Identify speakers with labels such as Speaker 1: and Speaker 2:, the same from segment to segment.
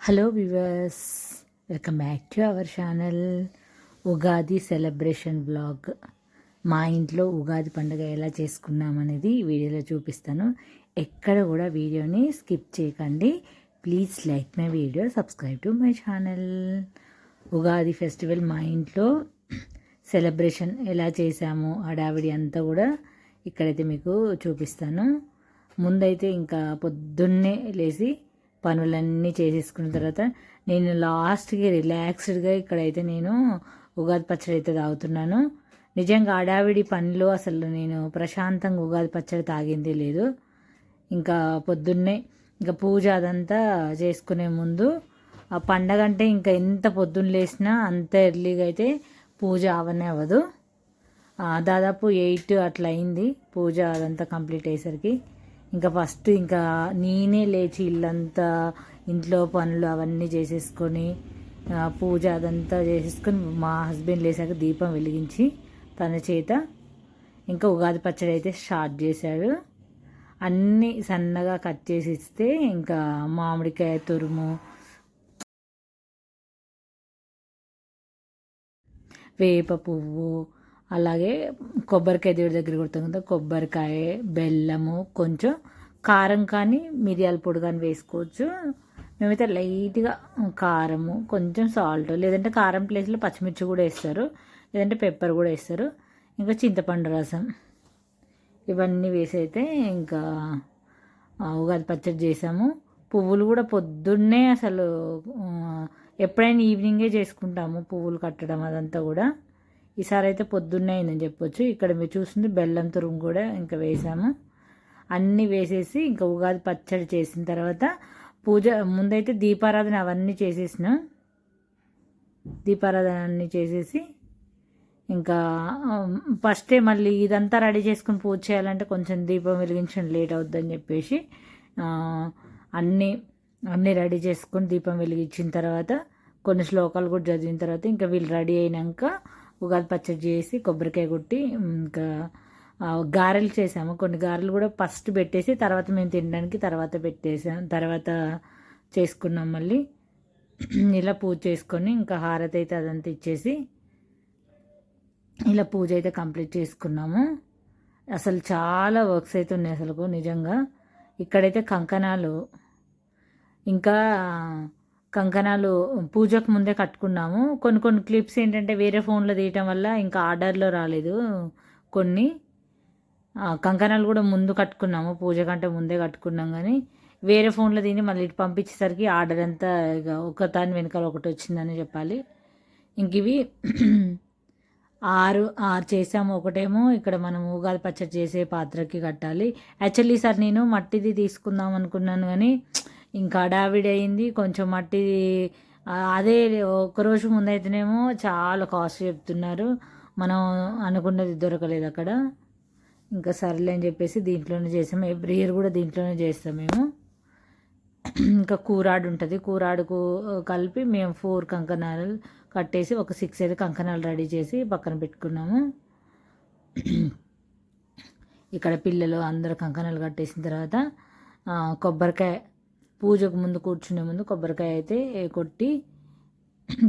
Speaker 1: Hello viewers, welcome back to our channel. Ugadi celebration blog. మా ఇంట్లో ఉగాది పండుగ ఎలా చేసుకున్నామనేది ఈ వీడియోలో చూపిస్తాను. ఎక్కడ కూడా వీడియోని స్కిప్ చేయకండి. Please like my video, subscribe to my channel. Ugadi festival మా ఇంట్లో సెలబ్రేషన్ ఎలా చేశాము, హడావిడి అంతా కూడా ఇక్కడైతే మీకు చూపిస్తాను. ముందైతే ఇంకా పొద్దున్నే లేచి పనులన్నీ చేసేసుకున్న తర్వాత నేను లాస్ట్కి రిలాక్స్డ్గా ఇక్కడైతే నేను ఉగాది పచ్చడి అయితే తాగుతున్నాను. నిజంగా ఆడావిడి పనిలో అసలు నేను ప్రశాంతంగా ఉగాది పచ్చడి తాగిందే లేదు. ఇంకా పొద్దున్నే ఇంకా పూజ అదంతా చేసుకునే ముందు ఆ పండగ అంటే ఇంకా ఎంత పొద్దున్న లేచినా అంత ఎర్లీగా అయితే పూజ అవనే అవ్వదు. దాదాపు 8 అట్లా అయింది పూజ అదంతా కంప్లీట్ అయ్యేసరికి. ఇంకా ఫస్ట్ ఇంకా నేనే లేచి ఇల్లంతా ఇంట్లో పనులు అవన్నీ చేసేసుకొని పూజ అదంతా చేసేసుకొని మా హస్బెండ్ లేచాక దీపం వెలిగించి తన చేత ఇంకా ఉగాది పచ్చడి అయితే స్టార్ట్ చేశాడు. అన్నీ సన్నగా కట్ చేసి ఇస్తే ఇంకా మామిడికాయ తురుము, వేప పువ్వు, అలాగే కొబ్బరికాయ దేవుడి దగ్గర కొడతాం కదా, కొబ్బరికాయ, బెల్లము, కొంచెం కారం కానీ మిరియాల పొడి కానీ వేసుకోవచ్చు. మేమైతే లైట్గా కారము, కొంచెం సాల్ట్, లేదంటే కారం ప్లేస్లో పచ్చిమిర్చి కూడా వేస్తారు, లేదంటే పెప్పర్ కూడా వేస్తారు. ఇంకా చింతపండు రసం ఇవన్నీ వేసి అయితే ఇంకా ఉగాది పచ్చడి చేసాము. పువ్వులు కూడా పొద్దున్నే అసలు ఎప్పుడైనా ఈవినింగే చేసుకుంటాము పువ్వులు కట్టడం అదంతా కూడా. ఈసారి అయితే పొద్దున్నే అయిందని చెప్పొచ్చు. ఇక్కడ మీరు చూస్తుంది బెల్లం తురుము కూడా ఇంకా వేసాము. అన్నీ వేసేసి ఇంకా ఉగాది పచ్చడి చేసిన తర్వాత పూజ ముందైతే దీపారాధన అవన్నీ చేసేసిన. దీపారాధన అన్నీ చేసేసి ఇంకా ఫస్టే మళ్ళీ ఇదంతా రెడీ చేసుకుని పూజ చేయాలంటే కొంచెం దీపం వెలిగించడం లేట్ అవుద్దని చెప్పేసి అన్నీ అన్నీ రెడీ చేసుకొని దీపం వెలిగించిన తర్వాత కొన్ని శ్లోకాలు కూడా చదివిన తర్వాత ఇంకా వీళ్ళు రెడీ అయినాక ఉగాది పచ్చడి చేసి కొబ్బరికాయ కొట్టి ఇంకా గారెలు చేసాము. కొన్ని గారెలు కూడా ఫస్ట్ పెట్టేసి తర్వాత మేము తినడానికి తర్వాత పెట్టేసాం, తర్వాత చేసుకున్నాం. మళ్ళీ ఇలా పూజ చేసుకొని ఇంకా హారతి అయితే అదంతా ఇచ్చేసి ఇలా పూజ అయితే కంప్లీట్ చేసుకున్నాము. అసలు చాలా వర్క్స్ అయితే ఉన్నాయి అసలు నిజంగా. ఇక్కడైతే కంకణాలు, ఇంకా కంకణాలు పూజకు ముందే కట్టుకున్నాము. కొన్ని కొన్ని క్లిప్స్ ఏంటంటే వేరే ఫోన్లో తీయటం వల్ల ఇంకా ఆర్డర్లో రాలేదు. కొన్ని కంకణాలు కూడా ముందు కట్టుకున్నాము, పూజ కంటే ముందే కట్టుకున్నాం, కానీ వేరే ఫోన్లో తిని మళ్ళీ ఇటు పంపించేసరికి ఆర్డర్ అంతా ఇక ఒక దాని వెనకాల ఒకటి వచ్చిందని చెప్పాలి. ఇంక ఇవి 6 చేసాము. ఒకటేమో ఇక్కడ మనం ఉగాది పచ్చడి చేసే పాత్రకి కట్టాలి. యాక్చువల్లీ ఈసారి నేను మట్టిది తీసుకుందాం అనుకున్నాను, కానీ ఇంకా హడావిడి అయింది. కొంచెం మట్టి అదే ఒకరోజు ముందైతేనేమో చాలా కాస్ట్ చెప్తున్నారు, మనం అనుకున్నది దొరకలేదు అక్కడ. ఇంకా సర్లే అని చెప్పేసి దీంట్లోనే చేసాము. ఎవ్రీ ఇయర్ కూడా దీంట్లోనే చేస్తాం మేము. ఇంకా కూరాడు ఉంటుంది, కూరాడుకు కలిపి మేము 4 కంకణాలు కట్టేసి ఒక 6 అయితే కంకణాలు రెడీ చేసి పక్కన పెట్టుకున్నాము. ఇక్కడ పిల్లలు అందరూ కంకణాలు కట్టేసిన తర్వాత కొబ్బరికాయ పూజకు ముందు కూర్చునే ముందు కొబ్బరికాయ అయితే కొట్టి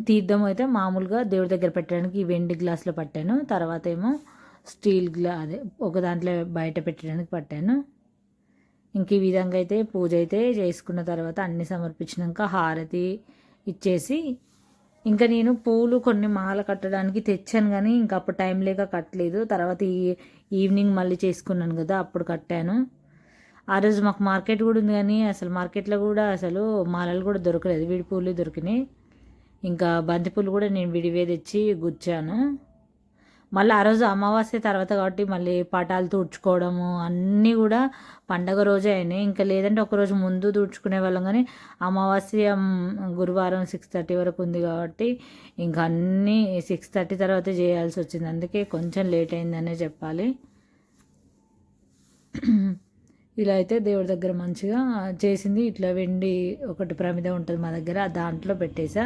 Speaker 1: తీర్థం అయితే మామూలుగా దేవుడి దగ్గర పెట్టడానికి వెండి గ్లాసులో పట్టాను. తర్వాత ఏమో స్టీల్ అదే ఒక దాంట్లో బయట పెట్టడానికి పట్టాను. ఇంక ఈ విధంగా అయితే పూజ అయితే చేసుకున్న తర్వాత అన్నీ సమర్పించినాక హారతి ఇచ్చేసి ఇంకా నేను పూలు కొన్ని మాల కట్టడానికి తెచ్చాను, కానీ ఇంకా అప్పుడు టైం లేక కట్టలేదు. తర్వాత ఈవినింగ్ మళ్ళీ చేసుకున్నాను కదా అప్పుడు కట్టాను. ఆ రోజు మాకు మార్కెట్ కూడా ఉంది, కానీ అసలు మార్కెట్లో కూడా అసలు మాలలు కూడా దొరకలేదు, విడి పూలు దొరికినాయి. ఇంకా బంతిపూలు కూడా నేను విడివే తెచ్చి గుచ్చాను. మళ్ళీ ఆ రోజు అమావాస్య తర్వాత కాబట్టి మళ్ళీ పటాలు తుడుచుకోవడము అన్నీ కూడా పండగ రోజే అయినాయి. ఇంకా లేదంటే ఒకరోజు ముందు తుడుచుకునే వాళ్ళం, కానీ అమావాస్య గురువారం 6:30 వరకు ఉంది కాబట్టి ఇంకా అన్నీ 6:30 తర్వాత చేయాల్సి వచ్చింది. అందుకే కొంచెం లేట్ అయిందనే చెప్పాలి. ఇలా అయితే దేవుడి దగ్గర మంచిగా చేసింది. ఇట్లా వెండి ఒకటి ప్రమిద ఉంటుంది మా దగ్గర, దాంట్లో పెట్టేసా.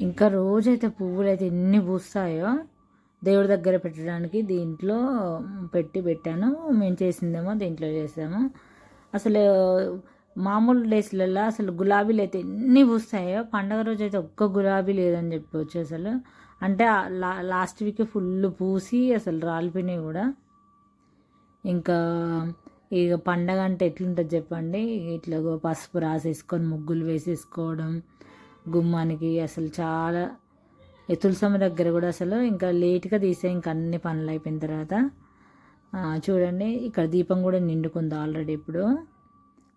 Speaker 1: ఇంకా రోజైతే పువ్వులు అయితే ఎన్ని పూస్తాయో దేవుడి దగ్గర పెట్టడానికి దీంట్లో పెట్టాను. మేము చేసిందేమో దీంట్లో చేసాము. అసలు మామూలు డేస్లలో అసలు గులాబీలు అయితే ఎన్ని పూస్తాయో, పండగ రోజు అయితే ఒక్క గులాబీ లేదని చెప్పవచ్చు అసలు. అంటే లాస్ట్ వీక్ ఫుల్ పూసి అసలు రాలిపోయినాయి కూడా. ఇంకా ఇక పండగ అంటే ఎట్లుంటుంది చెప్పండి, ఇట్లా పసుపు రాసేసుకొని ముగ్గులు వేసేసుకోవడం గుమ్మానికి. అసలు చాలా తులసమ్మ దగ్గర కూడా అసలు ఇంకా లేట్గా తీసే ఇంకా అన్ని పనులు అయిపోయిన తర్వాత చూడండి ఇక్కడ దీపం కూడా నిండుకుంది ఆల్రెడీ. ఇప్పుడు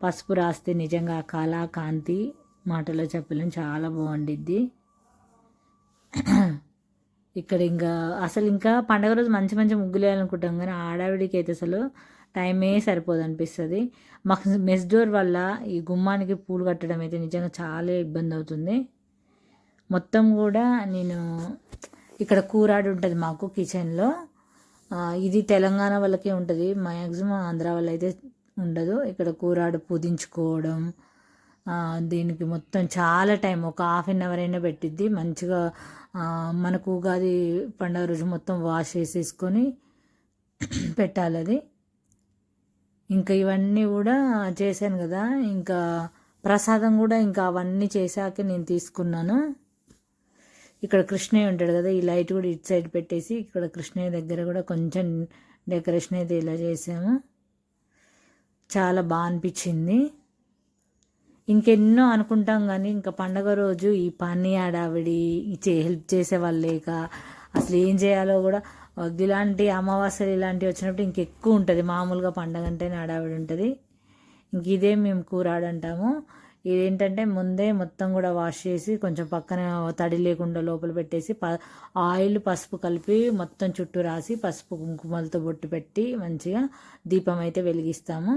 Speaker 1: పసుపు రాస్తే నిజంగా కళ కాంతి మాటలో చెప్పలేం, చాలా బాగుండిద్ది. ఇక్కడ ఇంకా అసలు ఇంకా పండగ రోజు మంచి మంచి ముగ్గులు వేయాలనుకుంటాం, కానీ ఆడావిడికి అయితే అసలు టైమే సరిపోదు అనిపిస్తుంది. మాకు మెస్ డోర్ వల్ల ఈ గుమ్మానికి పూలు కట్టడం అయితే నిజంగా చాలా ఇబ్బంది అవుతుంది. మొత్తం కూడా నేను ఇక్కడ కూరాడు ఉంటుంది మాకు కిచెన్లో. ఇది తెలంగాణ వాళ్ళకే ఉంటుంది, మ్యాక్సిమం ఆంధ్ర వాళ్ళు అయితే ఉండదు. ఇక్కడ కూరాడు పూజించుకోవడం దీనికి మొత్తం చాలా టైం, ఒక ½ అయినా పెట్టిద్ది. మంచిగా మనకు ఉగాది పండుగ రోజు మొత్తం వాష్ చేసేసుకొని పెట్టాలి అది. ఇంకా ఇవన్నీ కూడా చేశాను కదా, ఇంకా ప్రసాదం కూడా ఇంకా అవన్నీ చేశాక నేను తీసుకున్నాను. ఇక్కడ కృష్ణయ్య ఉంటాడు కదా, ఈ లైట్ కూడా ఇటు సైడ్ పెట్టేసి ఇక్కడ కృష్ణయ్య దగ్గర కూడా కొంచెం డెకరేషన్ అయితే ఇలా చేసాము. చాలా బాగా అనిపించింది. ఇంకెన్నో అనుకుంటాం కానీ ఇంకా పండగ రోజు ఈ పని ఆడావిడి హెల్ప్ చేసే వాళ్ళు లేక అసలు ఏం చేయాలో కూడా, ఇలాంటి అమావాస్యలు ఇలాంటివి వచ్చినప్పుడు ఇంకెక్కువ ఉంటుంది. మామూలుగా పండగ అంటేనే ఆడావిడి ఉంటుంది. ఇంక ఇదే మేము కూరాడు అంటాము. ఇదేంటంటే ముందే మొత్తం కూడా వాష్ చేసి కొంచెం పక్కన తడి లేకుండా లోపల పెట్టేసి ఆయిల్ పసుపు కలిపి మొత్తం చుట్టూ రాసి పసుపు కుంకుమలతో బొట్టు పెట్టి మంచిగా దీపం అయితే వెలిగిస్తాము.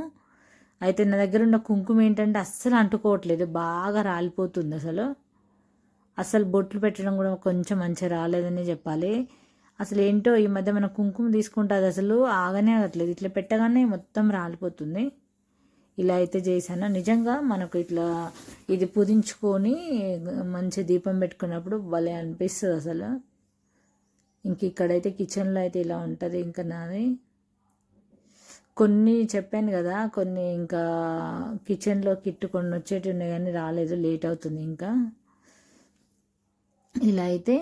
Speaker 1: అయితే నా దగ్గర ఉన్న కుంకుమ ఏంటంటే అస్సలు అంటుకోవట్లేదు, బాగా రాలిపోతుంది అసలు బొట్లు పెట్టడం కూడా కొంచెం మంచిగా రాలేదని చెప్పాలి. అసలు ఏంటో ఈ మధ్య మన కుంకుమ తీసుకుంటే అది అసలు ఆగనే ఆగట్లేదు, ఇట్లా పెట్టగానే మొత్తం రాలిపోతుంది. ఇలా అయితే చేశాను. నిజంగా మనకు ఇట్లా ఇది పూజించుకొని మంచి దీపం పెట్టుకున్నప్పుడు భలే అనిపిస్తుంది అసలు. ఇంక ఇక్కడైతే కిచెన్లో అయితే ఇలా ఉంటుంది. ఇంకా నాది కొన్ని చెప్పాను కదా, కొన్ని ఇంకా కిచెన్లో కిట్ కొన్ని వచ్చేటి ఉన్నాయి కానీ రాలేదు, లేట్ అవుతుంది. ఇంకా ఇలా అయితే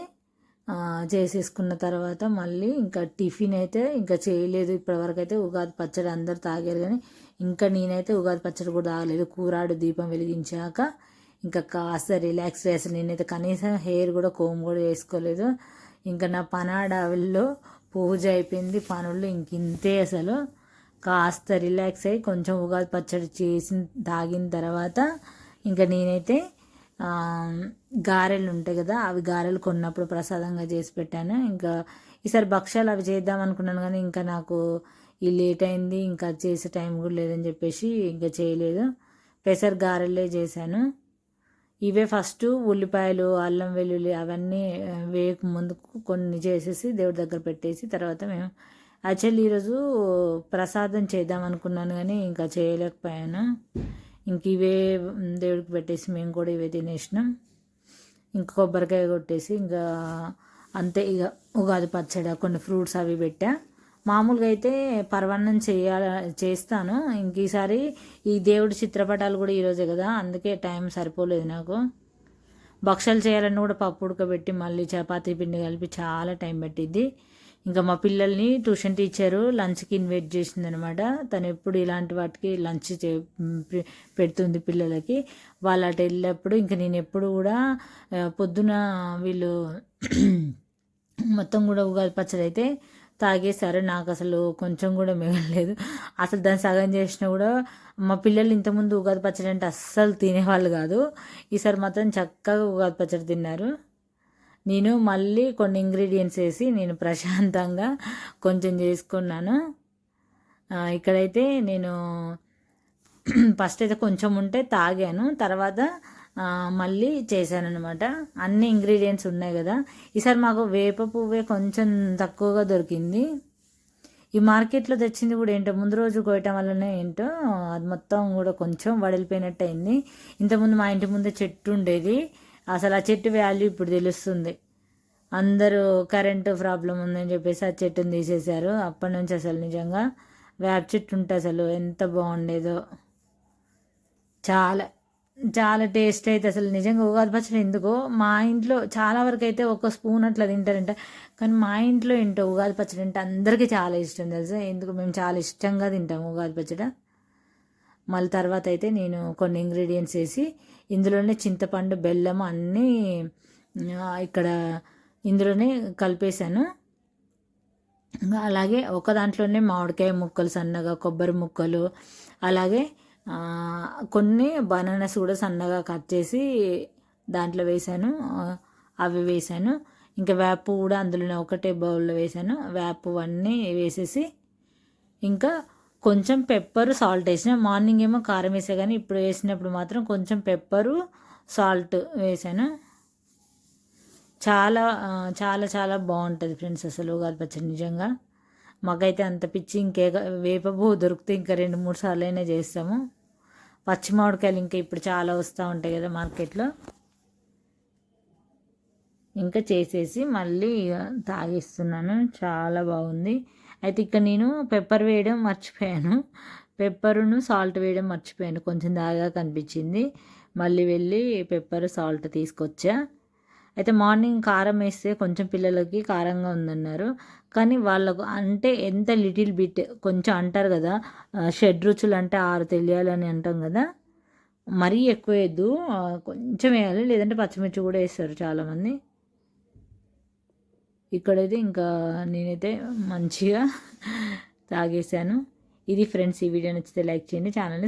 Speaker 1: చేసేసుకున్న తర్వాత మళ్ళీ ఇంకా టిఫిన్ అయితే ఇంకా చేయలేదు ఇప్పటివరకు. అయితే ఉగాది పచ్చడి అందరు తాగారు కానీ ఇంకా నేనైతే ఉగాది పచ్చడి కూడా తాగలేదు. కూరాడు దీపం వెలిగించాక ఇంకా కాస్త రిలాక్స్ అసలు నేనైతే కనీసం హెయిర్ కూడా కోమ్ కూడా వేసుకోలేదు. ఇంకా నా పనాడావిల్లో పూజ అయిపోయింది, పనులు ఇంతే. అసలు కాస్త రిలాక్స్ అయ్యి కొంచెం ఉగాది పచ్చడి చేసి తాగిన తర్వాత ఇంకా నేనైతే గారెలు ఉంటాయి కదా, అవి గారెలు కొన్నప్పుడు ప్రసాదంగా చేసి పెట్టాను. ఇంకా ఈసారి భక్ష్యాలు అవి చేద్దాం అనుకున్నాను కానీ ఇంకా నాకు ఈ లేట్ అయింది, ఇంకా చేసే టైం కూడా లేదని చెప్పేసి ఇంకా చేయలేదు. పెసర గారెలే చేశాను. ఇవే ఫస్ట్ ఉల్లిపాయలు అల్లం వెల్లుల్లి అవన్నీ వేయక ముందుకు కొన్ని చేసేసి దేవుడి దగ్గర పెట్టేసి తర్వాత మేము యాక్చువల్లీ ఈరోజు ప్రసాదం చేద్దాం అనుకున్నాను కానీ ఇంకా చేయలేకపోయాను. ఇంక ఇవే దేవుడికి పెట్టేసి మేము కూడా ఇవే తినేసినాం. ఇంక కొబ్బరికాయ కొట్టేసి ఇంకా అంతే. ఇక ఉగాది పచ్చడి కొన్ని ఫ్రూట్స్ అవి పెట్టా. మామూలుగా అయితే పరవాన్నం చేస్తాను. ఇంక ఈసారి ఈ దేవుడి చిత్రపటాలు కూడా ఈరోజే కదా, అందుకే టైం సరిపోలేదు నాకు. భక్షాలు చేయాలని కూడా పప్పు ఉడకబెట్టి మళ్ళీ చపాతీ పిండి కలిపి చాలా టైం పట్టిద్ది. ఇంకా మా పిల్లల్ని ట్యూషన్ టీచరు లంచ్కి ఇన్వైట్ చేసింది అనమాట. తను ఎప్పుడు ఇలాంటి వాటికి లంచ్ పెడుతుంది పిల్లలకి. వాళ్ళు అటు వెళ్ళినప్పుడు ఇంకా నేను ఎప్పుడు కూడా పొద్దున వీళ్ళు మొత్తం కూడా ఉగాది పచ్చడి అయితే తాగేశారు. నాకు అసలు కొంచెం కూడా మిగలలేదు. అసలు దాన్ని సగం చేసినా కూడా మా పిల్లలు ఇంతకుముందు ఉగాది పచ్చడి అంటే అస్సలు తినేవాళ్ళు కాదు. ఈసారి మాత్రం చక్కగా ఉగాది పచ్చడి తిన్నారు. నేను మళ్ళీ కొన్ని ఇంగ్రీడియంట్స్ వేసి నేను ప్రశాంతంగా కొంచెం చేసుకున్నాను. ఇక్కడైతే నేను ఫస్ట్ అయితే కొంచెం ఉంటే తాగాను, తర్వాత మళ్ళీ చేశాను అనమాట. అన్ని ఇంగ్రీడియంట్స్ ఉన్నాయి కదా. ఈసారి మాకు వేప పువ్వే కొంచెం తక్కువగా దొరికింది. ఈ మార్కెట్లో తెచ్చింది కూడా ఏంటో ముందు రోజు కోయటం వల్లనే ఏంటో అది మొత్తం కూడా కొంచెం వడిలిపోయినట్టు అయింది. ఇంతకుముందు మా ఇంటి ముందే చెట్టు ఉండేది, అసలు ఆ చెట్టు వాల్యూ ఇప్పుడు తెలుస్తుంది. అందరూ కరెంటు ప్రాబ్లం ఉందని చెప్పేసి ఆ చెట్టుని తీసేశారు. అప్పటి నుంచి అసలు నిజంగా వేప చెట్టు ఉంటే అసలు ఎంత బాగుండేదో. చాలా చాలా టేస్ట్ అయితే అసలు నిజంగా ఉగాది పచ్చడి ఎందుకో మా ఇంట్లో చాలా వరకు అయితే ఒక స్పూన్ అట్లా తింటారంట. కానీ మా ఇంట్లో ఏంటో ఉగాది పచ్చడి అంటే అందరికీ చాలా ఇష్టం తెలుసా. ఎందుకు మేము చాలా ఇష్టంగా తింటాము ఉగాది పచ్చడి. మళ్ళీ తర్వాత అయితే నేను కొన్ని ఇంగ్రీడియంట్స్ వేసి ఇందులోనే చింతపండు బెల్లం అన్నీ ఇక్కడ ఇందులోనే కలిపేశాను. అలాగే ఒక దాంట్లోనే మామిడికాయ ముక్కలు సన్నగా, కొబ్బరి ముక్కలు, అలాగే కొన్ని బనానాస్ కూడా సన్నగా కట్ చేసి దాంట్లో వేసాను. అవి వేసాను. ఇంకా వేపు కూడా అందులోనే ఒకటే బౌల్లో వేసాను. వేపు అన్నీ వేసేసి ఇంకా కొంచెం పెప్పరు సాల్ట్ వేసిన. మార్నింగ్ ఏమో కారం వేసా కానీ ఇప్పుడు వేసినప్పుడు మాత్రం కొంచెం పెప్పరు సాల్ట్ వేసాను. చాలా చాలా చాలా బాగుంటుంది ఫ్రెండ్స్ అసలు ఉగాది పచ్చడి నిజంగా. మాకైతే అంత పిచ్చి వేపబు దొరికితే ఇంకా 2-3 సార్లు అయినా చేస్తాము. పచ్చి మామిడికాయలు ఇంకా ఇప్పుడు చాలా వస్తూ ఉంటాయి కదా మార్కెట్లో. ఇంకా చేసేసి మళ్ళీ తాగిస్తున్నాను. చాలా బాగుంది. అయితే ఇక్కడ నేను పెప్పర్ వేయడం మర్చిపోయాను. పెప్పరును సాల్ట్ వేయడం మర్చిపోయాను. కొంచెం దాగా కనిపించింది. మళ్ళీ వెళ్ళి పెప్పర్ సాల్ట్ తీసుకొచ్చా. అయితే మార్నింగ్ కారం వేస్తే కొంచెం పిల్లలకి కారంగా ఉందన్నారు. కానీ వాళ్ళకు అంటే ఎంత లిటిల్ బిట్ కొంచెం అంటారు కదా, షడ్రుచులు అంటే 6 తెలియాలని అంటాం కదా, మరీ ఎక్కువ వేయద్దు, కొంచెం వేయాలి. లేదంటే పచ్చిమిర్చి కూడా వేస్తారు చాలామంది. ఇక్కడైతే ఇంకా నేనైతే మంచిగా తాగేశాను. ఇది ఫ్రెండ్స్, ఈ వీడియో నచ్చితే లైక్ చేయండి, ఛానల్ని